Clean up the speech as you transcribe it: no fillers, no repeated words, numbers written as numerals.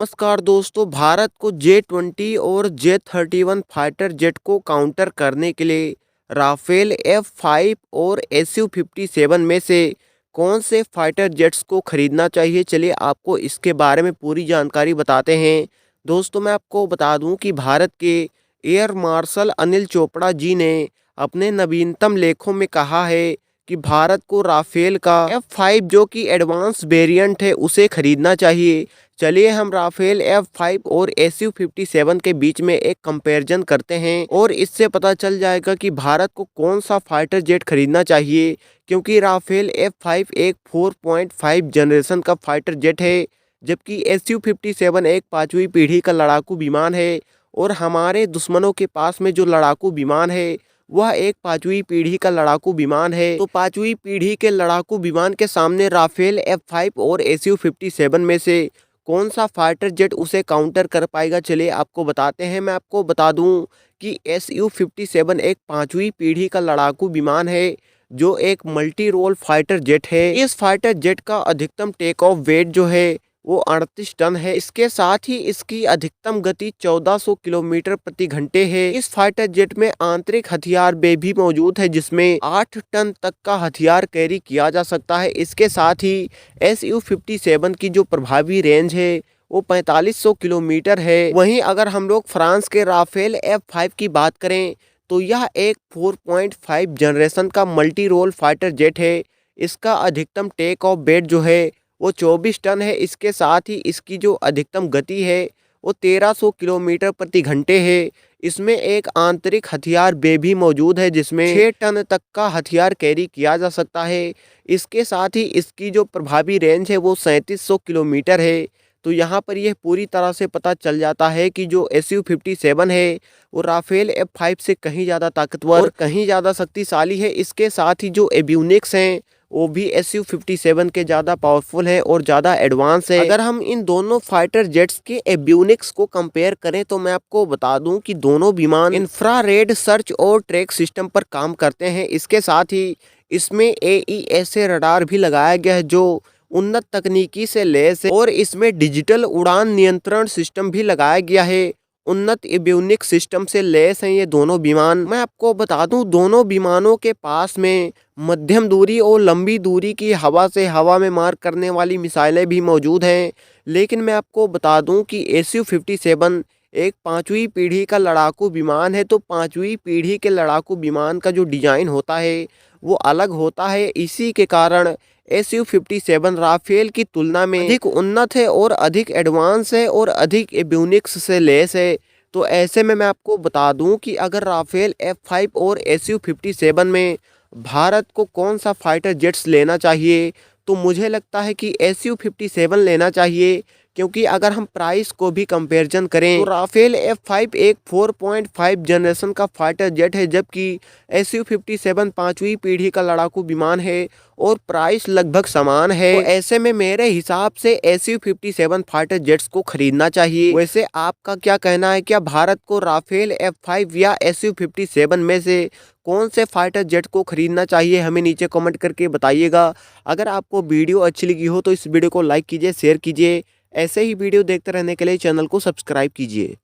नमस्कार दोस्तों, भारत को J-20 और J-31 फाइटर जेट को काउंटर करने के लिए राफेल F-5 और Su-57 में से कौन से फाइटर जेट्स को खरीदना चाहिए। चलिए आपको इसके बारे में पूरी जानकारी बताते हैं। दोस्तों मैं आपको बता दूं कि भारत के एयर मार्शल अनिल चोपड़ा जी ने अपने नवीनतम लेखों में कहा है कि भारत को राफेल का F-5 जो कि एडवांस वेरिएंट है उसे खरीदना चाहिए। चलिए हम राफेल F-5 और Su-57 के बीच में एक कंपैरिजन करते हैं और इससे पता चल जाएगा कि भारत को कौन सा फाइटर जेट खरीदना चाहिए, क्योंकि राफेल F-5 एक 4.5 जनरेशन का फाइटर जेट है, जबकि Su-57 एक 5वीं पीढ़ी का लड़ाकू विमान है और हमारे दुश्मनों के पास में जो लड़ाकू विमान है वह एक 5वीं पीढ़ी का लड़ाकू विमान है। तो 5वीं पीढ़ी के लड़ाकू विमान के सामने राफेल F-5 और Su-57 में से कौन सा फाइटर जेट उसे काउंटर कर पाएगा। चलिए आपको बताते हैं। मैं आपको बता दूं कि Su-57 एक 5वीं पीढ़ी का लड़ाकू विमान है जो एक मल्टी रोल फाइटर जेट है। इस फाइटर जेट का अधिकतम टेक ऑफ वेट जो है वो 38 टन है। इसके साथ ही इसकी अधिकतम गति 1400 किलोमीटर प्रति घंटे है। इस फाइटर जेट में आंतरिक हथियार बे भी मौजूद है जिसमें 8 टन तक का हथियार कैरी किया जा सकता है। इसके साथ ही Su-57 की जो प्रभावी रेंज है वो 4500 किलोमीटर है। वहीं अगर हम लोग फ्रांस के राफेल F-5 की बात करें तो यह एक 4.5 जनरेशन का मल्टी रोल फाइटर जेट है। इसका अधिकतम टेक ऑफ वेट जो है वो 24 टन है। इसके साथ ही इसकी जो अधिकतम गति है वो 1300 किलोमीटर प्रति घंटे है। इसमें एक आंतरिक हथियार बे भी मौजूद है जिसमें 6 टन तक का हथियार कैरी किया जा सकता है। इसके साथ ही इसकी जो प्रभावी रेंज है वो 3700 किलोमीटर है। तो यहाँ पर यह पूरी तरह से पता चल जाता है कि जो Su-57 है वो राफेल F-5 से कहीं ज़्यादा ताकतवर और कहीं ज़्यादा शक्तिशाली है। इसके साथ ही जो एवियोनिक्स हैं वो भी Su-57 के ज़्यादा पावरफुल है और ज़्यादा एडवांस है। अगर हम इन दोनों फाइटर जेट्स के एवियोनिक्स को कंपेयर करें तो मैं आपको बता दूं कि दोनों विमान इंफ्रारेड सर्च और ट्रैक सिस्टम पर काम करते हैं। इसके साथ ही इसमें AESA रडार भी लगाया गया है जो उन्नत तकनीकी से लैस है और इसमें डिजिटल उड़ान नियंत्रण सिस्टम भी लगाया गया है। उन्नत एवियोनिक्स सिस्टम से लैस हैं ये दोनों विमान। मैं आपको बता दूं दोनों विमानों के पास में मध्यम दूरी और लंबी दूरी की हवा से हवा में मार करने वाली मिसाइलें भी मौजूद हैं। लेकिन मैं आपको बता दूं कि Su-57 एक 5वीं पीढ़ी का लड़ाकू विमान है। तो 5वीं पीढ़ी के लड़ाकू विमान का जो डिजाइन होता है वो अलग होता है। इसी के कारण Su-57 राफेल की तुलना में अधिक उन्नत है और अधिक एडवांस है और अधिक एवियोनिक्स से लैस है। तो ऐसे में मैं आपको बता दूं कि अगर राफेल F-5 और Su-57 में भारत को कौन सा फाइटर जेट्स लेना चाहिए तो मुझे लगता है कि Su-57 लेना चाहिए, क्योंकि अगर हम प्राइस को भी कंपैरिजन करें तो राफेल F-5 एक 4.5 जनरेशन का फाइटर जेट है, जबकि Su-57 5वीं पीढ़ी का लड़ाकू विमान है और प्राइस लगभग समान है। तो ऐसे में मेरे हिसाब से Su-57 फाइटर जेट्स को खरीदना चाहिए। वैसे आपका क्या कहना है, क्या भारत को राफेल F-5 या Su-57 में से कौन से फाइटर जेट को खरीदना चाहिए? हमें नीचे कमेंट करके बताइएगा। अगर आपको वीडियो अच्छी लगी हो तो इस वीडियो को लाइक कीजिए, शेयर कीजिए। ऐसे ही वीडियो देखते रहने के लिए चैनल को सब्सक्राइब कीजिए।